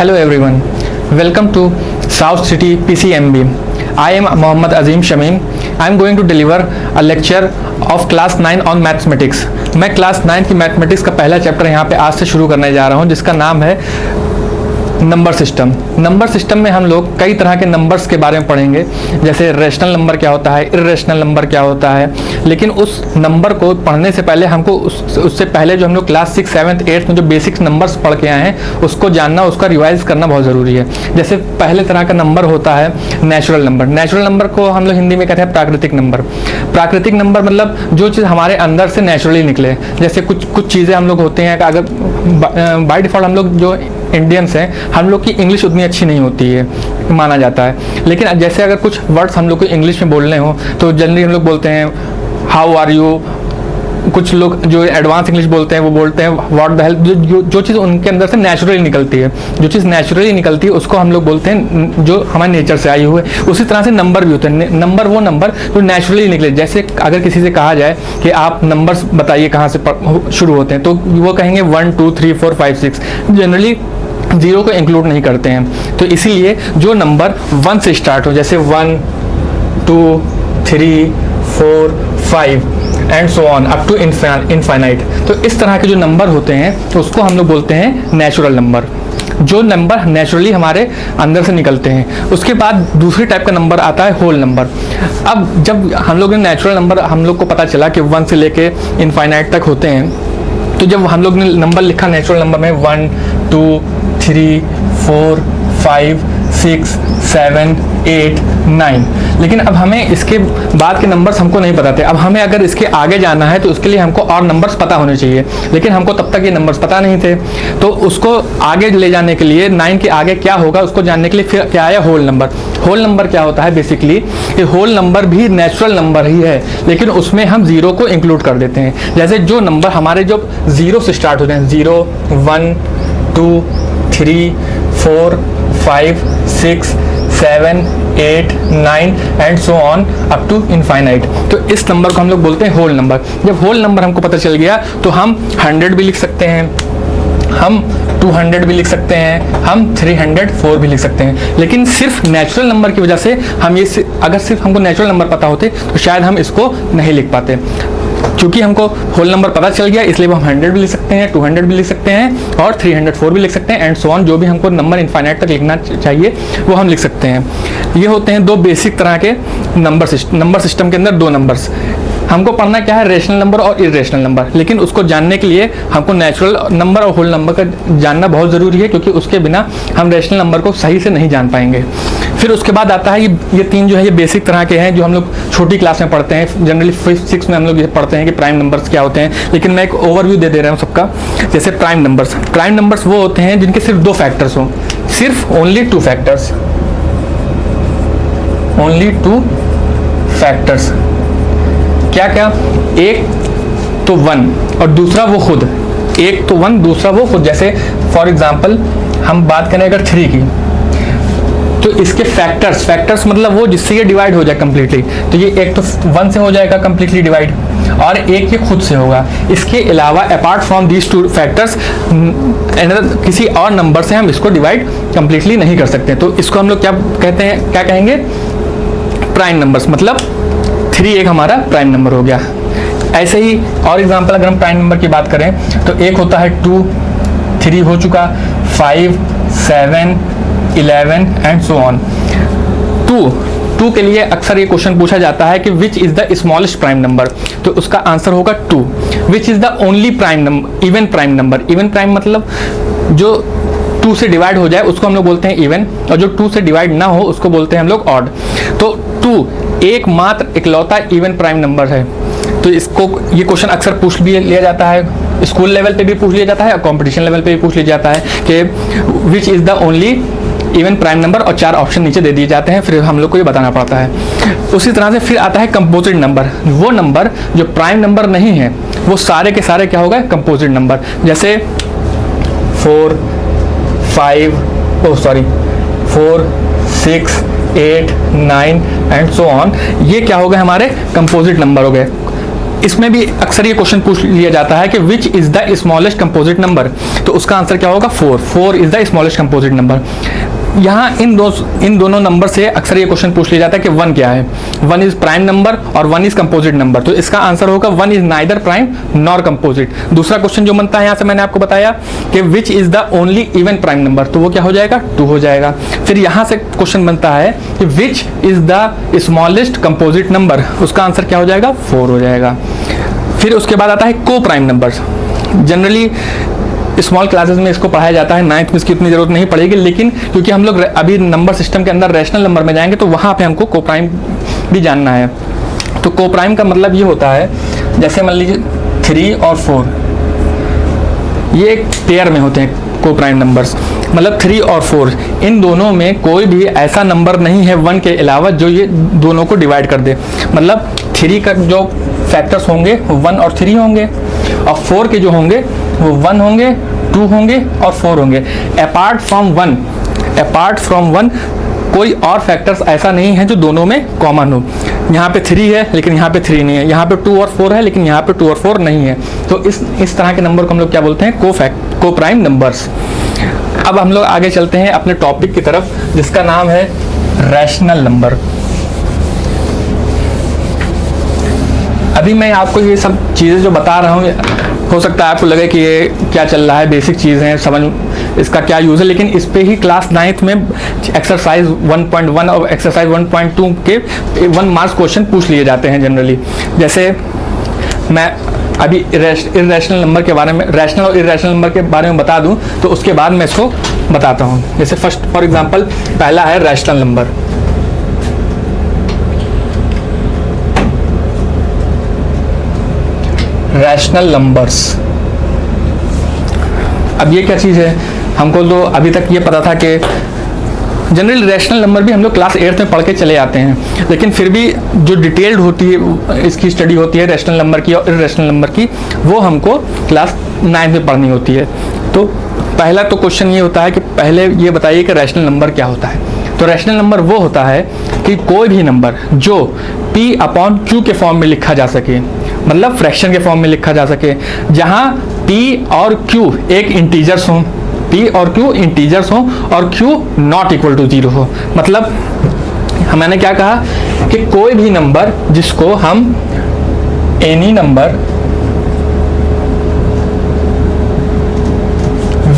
Hello everyone, welcome to South City PCMB. I am Mohammad Azim Shamim. I am going to deliver a lecture of class 9 on mathematics. मैं class 9 की mathematics का पहला chapter यहाँ पे आज से शुरू करने जा रहा हूँ, जिसका नाम है नंबर सिस्टम। नंबर सिस्टम में हम लोग कई तरह के नंबर्स के बारे में पढ़ेंगे, जैसे रेशनल नंबर क्या होता है, इर्रेशनल नंबर क्या होता है। लेकिन उस नंबर को पढ़ने से पहले हमको उससे पहले जो हम लोग क्लास 6, 7, 8 में जो बेसिक नंबर्स पढ़ के आए हैं उसको जानना, उसका रिवाइज करना बहुत ज़रूरी है। जैसे पहले तरह का नंबर होता है नेचुरल नंबर। नेचुरल नंबर को हम लोग हिंदी में कहते हैं प्राकृतिक नंबर। प्राकृतिक नंबर मतलब जो चीज़ हमारे अंदर से नेचुरली निकले। जैसे कुछ चीज़ें हम लोग होते हैं, अगर बाय डिफ़ॉल्ट हम लोग जो इंडियंस हैं, हम लोग की इंग्लिश उतनी अच्छी नहीं होती है माना जाता है। लेकिन जैसे अगर कुछ वर्ड्स हम लोग को इंग्लिश में बोलने हो तो जनरली हम लोग बोलते हैं हाउ आर यू। कुछ लोग जो एडवांस इंग्लिश बोलते हैं वो बोलते हैं व्हाट द हेल्प। जो चीज़ उनके अंदर से नेचुरली निकलती है, जो चीज़ नेचुरली निकलती है उसको हम लोग बोलते हैं जो हमारे नेचर से आई हुई है। उसी तरह से नंबर भी होते हैं। नंबर वो नंबर जो नेचुरली निकले। जैसे अगर किसी से कहा जाए कि आप नंबर्स बताइए कहाँ से शुरू होते हैं, तो वो कहेंगे 1 2 3 4 5 6। जनरली जीरो को इंक्लूड नहीं करते हैं। तो इसीलिए जो नंबर 1 से स्टार्ट हो, जैसे 1 2 3 4 5 and so on up to infinite, तो इस तरह के जो नंबर होते हैं तो उसको हम लोग बोलते हैं नेचुरल नंबर, जो नंबर नेचुरली हमारे अंदर से निकलते हैं। उसके बाद दूसरी टाइप का नंबर आता है होल नंबर। अब जब हम लोग ने नेचुरल नंबर, हम लोग को पता चला कि 1 से लेके इनफाइनाइट तक होते हैं, तो जब हम लोग ने नंबर लिखा नेचुरल नंबर में 1 2 3 4 5 6 7 8 9, लेकिन अब हमें इसके बाद के नंबर्स हमको नहीं पता थे। अब हमें अगर इसके आगे जाना है तो उसके लिए हमको और नंबर्स पता होने चाहिए, लेकिन हमको तब तक ये नंबर्स पता नहीं थे। तो उसको आगे ले जाने के लिए 9 के आगे क्या होगा उसको जानने के लिए फिर क्या आया, होल नंबर। होल नंबर क्या होता है बेसिकली, ये होल नंबर भी नेचुरल नंबर ही है, लेकिन उसमें हम जीरो को इंक्लूड कर देते हैं। जैसे जो नंबर हमारे जो जीरो से स्टार्ट होते हैं, 0 1 2 3 4 5 6 7 8 9 and so on up to infinite, तो इस नंबर को हम लोग बोलते हैं होल नंबर। जब होल नंबर हमको पता चल गया तो हम 100 भी लिख सकते हैं, हम 200 भी लिख सकते हैं, हम 304 भी लिख सकते हैं। लेकिन सिर्फ नेचुरल नंबर की वजह से हम ये, अगर सिर्फ हमको नेचुरल नंबर पता होते तो शायद हम इसको नहीं लिख पाते। क्योंकि हमको होल नंबर पता चल गया इसलिए हम 100 भी लिख सकते हैं, 200 भी लिख सकते हैं और 304 भी लिख सकते हैं एंड सो ऑन। जो भी हमको नंबर इनफाइनाइट तक लिखना चाहिए वो हम लिख सकते हैं। ये होते हैं दो बेसिक तरह के नंबर सिस्टम के अंदर दो नंबर्स। हमको पढ़ना क्या है, रेशनल नंबर और इरेशनल नंबर। लेकिन उसको जानने के लिए हमको नेचुरल नंबर और होल नंबर का जानना बहुत ज़रूरी है, क्योंकि उसके बिना हम रेशनल नंबर को सही से नहीं जान पाएंगे। फिर उसके बाद आता है ये तीन जो है ये बेसिक तरह के हैं जो हम लोग छोटी क्लास में पढ़ते हैं। जनरली 5th 6th में हम लोग ये पढ़ते हैं कि प्राइम नंबर्स क्या होते हैं, लेकिन मैं एक ओवरव्यू दे रहा हूँ सबका। जैसे प्राइम नंबर्स वो होते हैं जिनके सिर्फ 2 फैक्टर्स हों, सिर्फ ओनली 2 फैक्टर्स, ओनली 2 फैक्टर्स। क्या क्या, एक तो 1 और दूसरा वो खुद। एक तो 1 दूसरा वो खुद। जैसे फॉर एग्जांपल हम बात करें अगर 3 की, तो इसके फैक्टर्स मतलब वो जिससे ये डिवाइड हो जाए कंप्लीटली, तो ये एक तो 1 से हो जाएगा कंप्लीटली डिवाइड और एक ये खुद से होगा। इसके अलावा अपार्ट फ्रॉम दीज 2 फैक्टर्स किसी और नंबर से हम इसको डिवाइड कंप्लीटली नहीं कर सकते। तो इसको हम लोग क्या कहते हैं, क्या कहेंगे, प्राइम नंबर्स। मतलब 3 एक हमारा प्राइम नंबर हो गया। ऐसे ही और एग्जांपल अगर हम प्राइम नंबर की बात करें तो एक होता है 2, 3 हो चुका, 5 7 11 एंड सो ऑन। 2 के लिए अक्सर ये क्वेश्चन पूछा जाता है कि which is the smallest prime number, तो उसका आंसर होगा 2। Which is the only prime number, even prime number. Even prime मतलब जो 2 से डिवाइड हो जाए उसको हम लोग बोलते हैं इवन, और जो 2 से डिवाइड ना हो उसको बोलते हैं हम लोग ऑड। तो 2 एकमात्र इकलौता इवन प्राइम नंबर है। तो इसको ये क्वेश्चन अक्सर पूछ भी लिया जाता है, स्कूल लेवल पे भी पूछ लिया जाता है और कंपटीशन लेवल पे भी पूछ लिया जाता है कि which is the only even prime number, और 4 ऑप्शन नीचे दे दिए जाते हैं, फिर हम लोग को ये बताना पड़ता है। उसी तरह से फिर आता है कंपोजिट नंबर। वो नंबर जो प्राइम नंबर नहीं है वो सारे के सारे क्या होगा, कंपोजिट नंबर। जैसे 4 6 8 9 एंड सो ऑन, ये क्या हो गए हमारे कंपोजिट नंबर हो गए। इसमें भी अक्सर ये क्वेश्चन पूछ लिया जाता है कि which is the smallest composite number, तो उसका आंसर क्या होगा 4। 4 is the smallest composite number. यहाँ इन दोनों नंबर से अक्सर ये क्वेश्चन पूछ लिया जाता है कि 1 क्या है। 1 इज प्राइम नंबर और 1 इज कंपोजिट नंबर, तो इसका आंसर होगा 1 is neither prime nor composite. दूसरा क्वेश्चन जो बनता है यहाँ से मैंने आपको बताया कि which is the only even prime number, तो वो क्या हो जाएगा 2 हो जाएगा। फिर यहाँ से क्वेश्चन बनता है कि which is the smallest composite number, उसका आंसर क्या हो जाएगा 4 हो जाएगा। फिर उसके बाद आता है को prime numbers. Generally small classes में इसको पढ़ाया जाता है, 9th में इसकी उतनी जरूरत नहीं पड़ेगी, लेकिन क्योंकि हम लोग अभी नंबर सिस्टम के अंदर रैशनल नंबर में जाएंगे तो वहाँ पे हमको को प्राइम भी जानना है। तो को प्राइम का मतलब ये होता है, जैसे मान लीजिए 3 और 4 ये एक पेयर में होते हैं को प्राइम नंबर्स, मतलब 3 और 4 इन दोनों में कोई भी ऐसा नंबर नहीं है 1 के अलावा जो ये दोनों को डिवाइड कर दे। मतलब 3 का जो फैक्टर्स होंगे वो 1 और 3 होंगे, और 4 के जो होंगे वो 1 होंगे, 2 होंगे और 4 होंगे। अपार्ट फ्रॉम 1 कोई और फैक्टर्स ऐसा नहीं है जो दोनों में कॉमन हो। यहाँ पे 3 है लेकिन यहाँ पे 3 नहीं है, यहाँ पे 2 और 4 है लेकिन यहाँ पे 2 और 4 नहीं है। तो इस तरह के नंबर को हम लोग क्या बोलते हैं, को प्राइम नंबर्स। अब हम लोग आगे चलते हैं अपने टॉपिक की तरफ, जिसका नाम है रैशनल नंबर। अभी मैं आपको ये सब चीज़ें जो बता रहा हूँ, हो सकता है आपको लगे कि ये क्या चल रहा है, बेसिक चीज़ हैं, समझ इसका क्या यूज़ है, लेकिन इस पे ही क्लास 9th में एक्सरसाइज 1.1 और एक्सरसाइज 1.2 के 1 मार्क्स क्वेश्चन पूछ लिए जाते हैं जनरली। जैसे मैं अभी इर्रेशनल नंबर के बारे में, रैशनल और इर्रेशनल नंबर के बारे में बता दूं तो उसके बाद मैं इसको बताता हूं। जैसे फर्स्ट फॉर एग्जांपल पहला है रैशनल नंबर। रैशनल नंबर्स, अब ये क्या चीज़ है, हमको तो अभी तक ये पता था कि जनरल रैशनल नंबर भी हम लोग क्लास 8th में पढ़ के चले आते हैं, लेकिन फिर भी जो डिटेल्ड होती है इसकी स्टडी होती है रैशनल नंबर की और इर्रेशनल नंबर की, वो हमको क्लास 9th में पढ़नी होती है। तो पहला तो क्वेश्चन ये होता है कि पहले ये बताइए कि रैशनल नंबर क्या होता है। तो रैशनल नंबर वो होता है कि कोई भी नंबर जो P/Q के फॉर्म में लिखा जा सके, मतलब फ्रैक्शन के फॉर्म में लिखा जा सके, जहां P और Q एक इंटीजर्स हों, P और Q इंटीजर्स हों और Q नॉट इक्वल टू 0 हो। मतलब मैंने क्या कहा कि कोई भी नंबर जिसको हम any number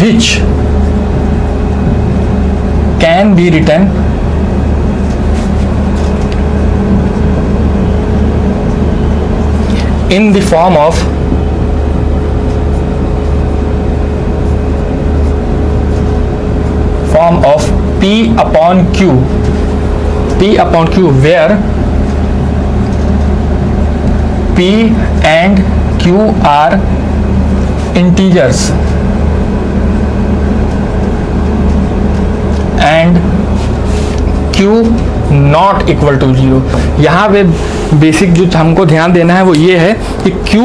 which can be written in the form of P/Q, where P and Q are integers and Q not equal to 0। यहाँ पे बेसिक जो हमको ध्यान देना है वो ये है कि Q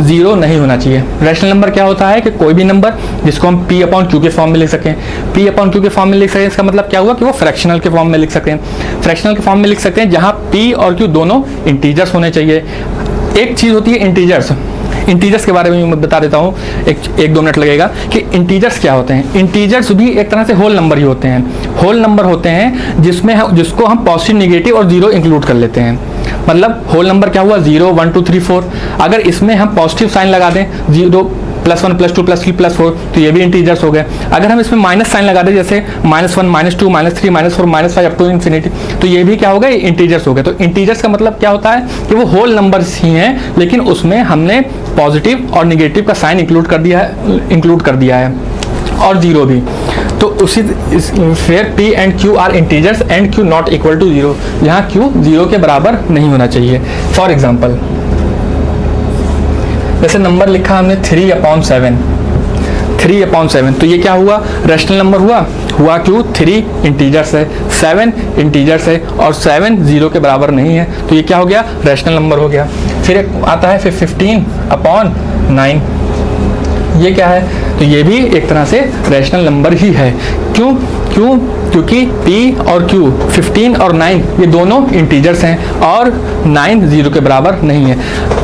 0 नहीं होना चाहिए। रैशनल नंबर क्या होता है कि कोई भी नंबर जिसको हम P/Q के फॉर्म में लिख सकें। P/Q के फॉर्म में लिख सकें, इसका मतलब क्या हुआ कि वो फ्रैक्शनल के फॉर्म में लिख सकते हैं। फ्रैक्शनल के फॉर्म में लिख सकते हैं जहाँ P और Q दोनों इंटीजर्स होने चाहिए। एक चीज़ होती है इंटीजर्स, इंटीजर्स के बारे में मैं बता देता हूँ, एक दो मिनट लगेगा कि इंटीजर्स क्या होते हैं। इंटीजर्स भी एक तरह से होल नंबर ही होते हैं। होल नंबर होते हैं जिसको हम पॉजिटिव, नेगेटिव और 0 इंक्लूड कर लेते हैं। मतलब होल नंबर क्या हुआ 0 1 2 3 4, अगर इसमें हम पॉजिटिव साइन लगा दें 0 +1 +2 +3 +4 तो ये भी इंटीजर्स हो गए। अगर हम इसमें माइनस साइन लगा दें जैसे -1 -2 -3 -4 -5 अप टू इन्फिनिटी तो ये भी क्या हो गए, इंटीजर्स हो गए। तो इंटीजर्स का मतलब क्या होता है कि वो होल नंबर्स ही हैं, लेकिन उसमें हमने पॉजिटिव और निगेटिव का साइन इंक्लूड कर दिया है और 0 भी। तो उसी फिर P and Q are integers and Q not equal to 0, यहाँ Q 0 के बराबर नहीं होना चाहिए। फॉर एग्जाम्पल जैसे नंबर लिखा हमने 3/7, 3/7, तो ये क्या हुआ, रैशनल नंबर हुआ क्यों, 3 इंटीजर्स है, 7 इंटीजर्स है और 7 0 के बराबर नहीं है, तो ये क्या हो गया, रैशनल नंबर हो गया। फिर एक आता है फिर 15/9, ये क्या है, तो ये भी एक तरह से रैशनल नंबर ही है। क्यों? क्योंकि p और q 15 और 9 ये दोनों इंटीजर्स हैं और 9 0 के बराबर नहीं है।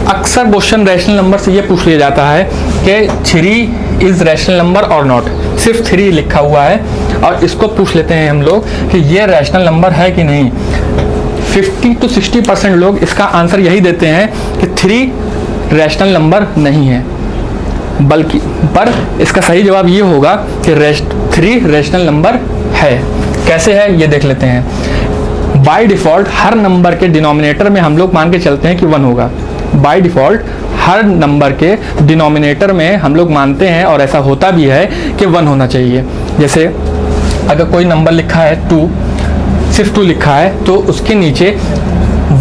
अक्सर क्वेश्चन रैशनल नंबर से ये पूछ लिया जाता है कि 3 इज रैशनल नंबर और नॉट, सिर्फ 3 लिखा हुआ है और इसको पूछ लेते हैं हम लोग कि ये रैशनल नंबर है कि नहीं। 50 to 60% लोग इसका आंसर यही देते हैं कि 3 रैशनल नंबर नहीं है, बल्कि पर इसका सही जवाब ये होगा कि 3 रैशनल नंबर है। कैसे है ये देख लेते हैं। बाय डिफॉल्ट हर नंबर के डिनोमिनेटर में हम लोग मान के चलते हैं कि 1 होगा। बाय डिफॉल्ट हर नंबर के डिनोमिनेटर में हम लोग मानते हैं और ऐसा होता भी है कि 1 होना चाहिए। जैसे अगर कोई नंबर लिखा है 2, सिर्फ 2 लिखा है तो उसके नीचे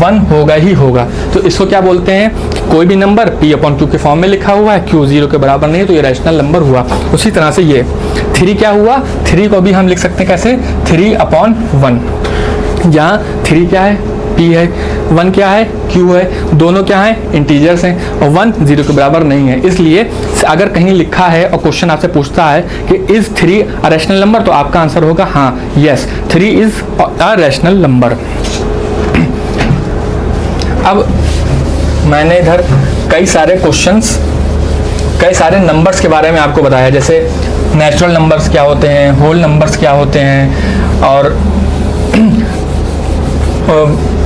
1 होगा ही होगा। तो इसको क्या बोलते हैं? कोई भी नंबर p/2 के फॉर्म में लिखा हुआ है, q 0 के बराबर नहीं है तो ये रैशनल नंबर हुआ। उसी तरह से ये 3 क्या हुआ? 3 को भी हम लिख सकते हैं कैसे? 3/1। यहाँ 3 क्या है? p है, 1 क्या है? q है, दोनों क्या है? इंटीजर्स हैं और 1 0 के बराबर नहीं है। इसलिए अगर कहीं लिखा है और क्वेश्चन आपसे पूछता है कि इज 3 अ रैशनल नंबर, तो आपका आंसर होगा हाँ, yes 3 is a rational number. अब मैंने इधर कई सारे क्वेश्चंस, कई सारे नंबर्स के बारे में आपको बताया, जैसे नेचुरल नंबर्स क्या होते हैं, होल नंबर्स क्या होते हैं और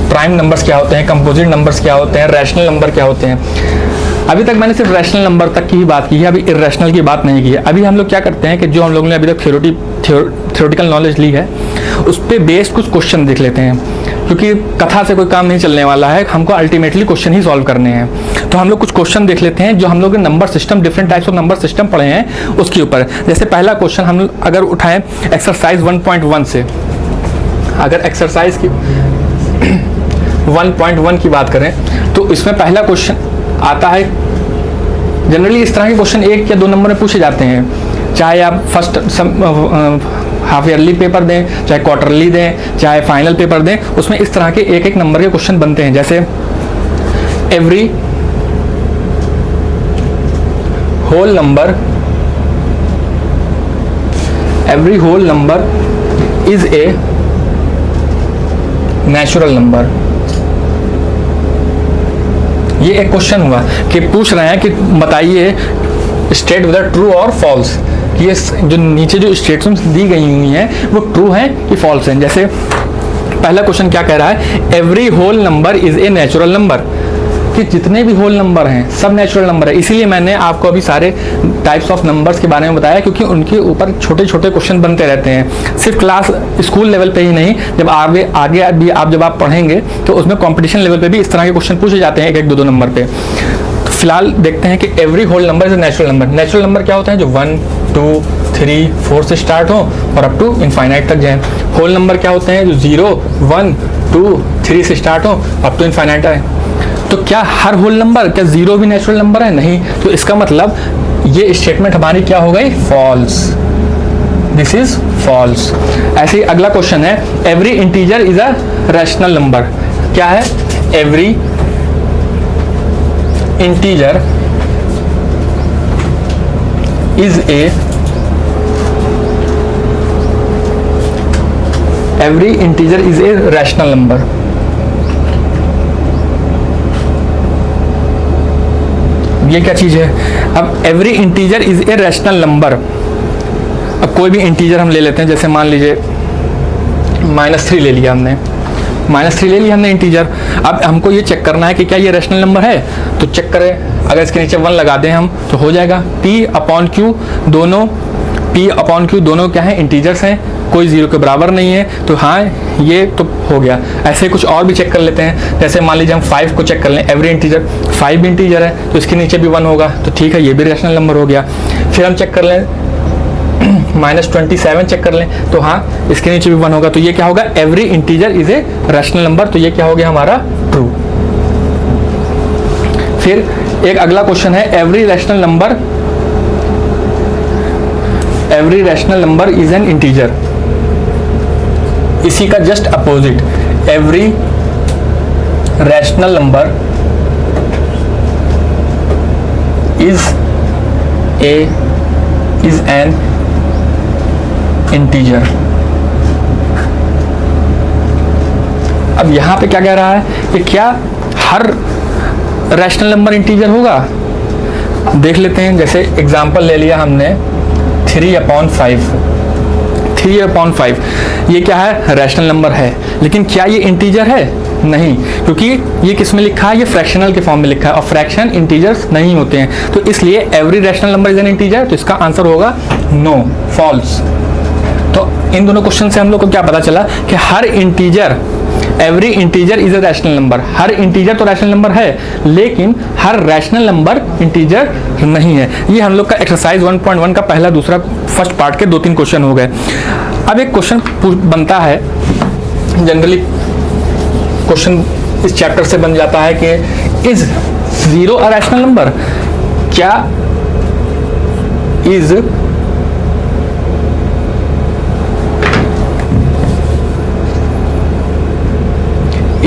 प्राइम नंबर्स क्या होते हैं, कंपोजिट नंबर्स क्या होते हैं, रैशनल नंबर क्या होते हैं। अभी तक मैंने सिर्फ रैशनल नंबर तक की ही बात की है, अभी इर्रेशनल की बात नहीं की है। अभी हम लोग क्या करते हैं कि जो हम लोगों ने अभी तक थ्योरेटिकल नॉलेज ली है उस पर बेस्ड कुछ क्वेश्चन देख लेते हैं, क्योंकि कथा से कोई काम नहीं चलने वाला है, हमको अल्टीमेटली क्वेश्चन ही सॉल्व करने हैं। तो हम लोग कुछ क्वेश्चन देख लेते हैं जो हम लोग number system, different types of number system पढ़े हैं उसके ऊपर। जैसे पहला क्वेश्चन हम अगर उठाएं एक्सरसाइज 1.1 से, अगर एक्सरसाइज की 1.1 की बात करें तो इसमें पहला क्वेश्चन आता है, जनरली इस तरह के क्वेश्चन 1 या 2 नंबर में पूछे जाते हैं, चाहे आप फर्स्ट हाफ ईयरली पेपर दें, चाहे क्वार्टरली दें, चाहे फाइनल पेपर दें, उसमें इस तरह के 1-1 नंबर के क्वेश्चन बनते हैं। जैसे every whole number is a natural number. ये एक क्वेश्चन हुआ कि पूछ रहे हैं कि बताइए स्टेट वेदर ट्रू और फॉल्स, ये जो नीचे जो स्टेटमेंट्स दी गई हुई हैं वो ट्रू हैं कि फॉल्स हैं। जैसे पहला क्वेश्चन क्या कह रहा है? Every whole number is a natural number, कि जितने भी होल नंबर हैं सब नेचुरल नंबर है। इसीलिए मैंने आपको अभी सारे टाइप्स ऑफ नंबर्स के बारे में बताया, क्योंकि उनके ऊपर छोटे छोटे क्वेश्चन बनते रहते हैं, सिर्फ क्लास स्कूल लेवल पे ही नहीं, जब आगे भी जब आप पढ़ेंगे तो उसमें कंपटीशन लेवल पे भी इस तरह के क्वेश्चन पूछे जाते हैं 1-1, 2-2 नंबर पे। तो फिलहाल देखते हैं कि every whole number is a natural number. Natural number क्या होता है? जो 1, 2, 3, 4 से स्टार्ट हो और अप टू इनफाइनाइट तक जाए। होल नंबर क्या होते हैं? जो 0, 1, 2, 3 से स्टार्ट हो अप टू इनफाइनाइट आए। तो क्या हर होल नंबर, क्या 0 भी नेचुरल नंबर है? नहीं। तो इसका मतलब ये स्टेटमेंट हमारी क्या हो गई? फॉल्स। This is false. ऐसे ही अगला क्वेश्चन है every integer is a rational number. क्या है? Every integer is a rational number. ये क्या चीज है? अब every integer is a rational number. अब कोई भी इंटीजर हम ले लेते हैं, जैसे मान लीजिए -3 ले लिया हमने, -3 ले लिया हमने इंटीजर। अब हमको ये चेक करना है कि क्या ये रैशनल नंबर है, तो चेक करें, अगर इसके नीचे 1 लगा दें हम तो हो जाएगा। p/q दोनों क्या है? इंटीजर्स हैं, कोई 0 के बराबर नहीं है, तो हाँ ये तो हो गया। ऐसे कुछ और भी चेक कर लेते हैं, जैसे मान लीजिए हम 5 को चेक कर लें, एवरी इंटीजर 5 भी इंटीजर है तो इसके नीचे भी 1 होगा, तो ठीक है ये भी रैशनल नंबर हो गया। फिर हम चेक कर लें -27 चेक कर लें, तो हाँ इसके नीचे भी 1 होगा, तो ये क्या होगा? Every integer is a rational number. तो ये क्या हो गया हमारा? ट्रू। फिर एक अगला क्वेश्चन है every rational number is an integer. इसी का just opposite, every rational number is A is an integer. अब यहां पे क्या कह रहा है कि क्या हर रैशनल नंबर इंटीजर होगा? देख लेते हैं। जैसे एग्जांपल ले लिया हमने 3/5। 3/5 ये क्या है? रैशनल नंबर है, लेकिन क्या ये इंटीजर है? नहीं, क्योंकि ये किस में लिखा है? ये फ्रैक्शनल के फॉर्म में लिखा है और फ्रैक्शन इंटीजर्स नहीं होते हैं, तो इसलिए every rational number is an integer. तो इसका आंसर होगा नो, फॉल्स। तो इन दोनों क्वेश्चन से हम लोग को क्या पता चला कि हर integer, every integer is a rational number. हर इंटीजर तो रैशनल नंबर है, लेकिन हर रैशनल नंबर इंटीजर नहीं है। ये हम लोग का एक्सरसाइज 1.1 का पहला, दूसरा, फर्स्ट पार्ट के 2-3 क्वेश्चन हो गए। अब एक क्वेश्चन बनता है, जनरली क्वेश्चन इस चैप्टर से बन जाता है कि इज 0 अ रैशनल नंबर? क्या is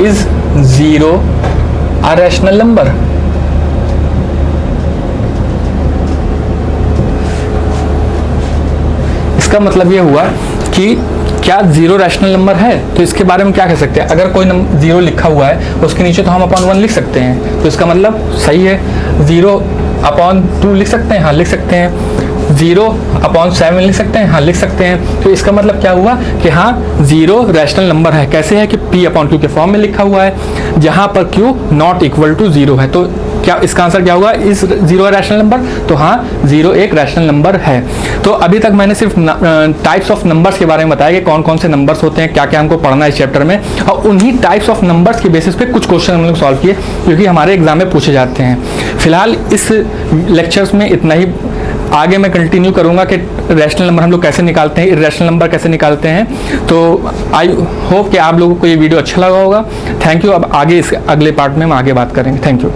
is 0 a rational number? इसका मतलब यह हुआ कि क्या 0 रैशनल नंबर है? तो इसके बारे में क्या कह सकते हैं? अगर कोई 0 लिखा हुआ है उसके नीचे तो हम अपॉन 1 लिख सकते हैं, तो इसका मतलब सही है। 0/2 लिख सकते हैं, हाँ लिख सकते हैं। 0/7 लिख सकते हैं, हाँ लिख सकते हैं। तो इसका मतलब क्या हुआ कि हाँ 0 रैशनल नंबर है। कैसे है कि P/Q के फॉर्म में लिखा हुआ है, जहां पर Q नॉट इक्वल टू 0 है। तो क्या इसका आंसर क्या होगा? इस 0 रैशनल नंबर? तो हाँ 0 एक रैशनल नंबर है। तो अभी तक मैंने सिर्फ टाइप्स ऑफ नंबर्स के बारे में बताया कि कौन कौन से नंबर्स होते हैं, क्या क्या हमको पढ़ना है इस चैप्टर में, और उन्हीं टाइप्स ऑफ नंबर्स के बेसिस पे कुछ क्वेश्चन हम लोग सॉल्व किए, क्योंकि हमारे एग्जाम में पूछे जाते हैं। फिलहाल इस लेक्चर्स में इतना ही। आगे मैं कंटिन्यू करूंगा कि रैशनल नंबर हम लोग कैसे निकालते हैं, इर्रेशनल नंबर कैसे निकालते हैं। तो आई होप कि आप लोगों को ये वीडियो अच्छा लगा होगा। Thank you. अब आगे इस अगले पार्ट में हम आगे बात करेंगे। Thank you.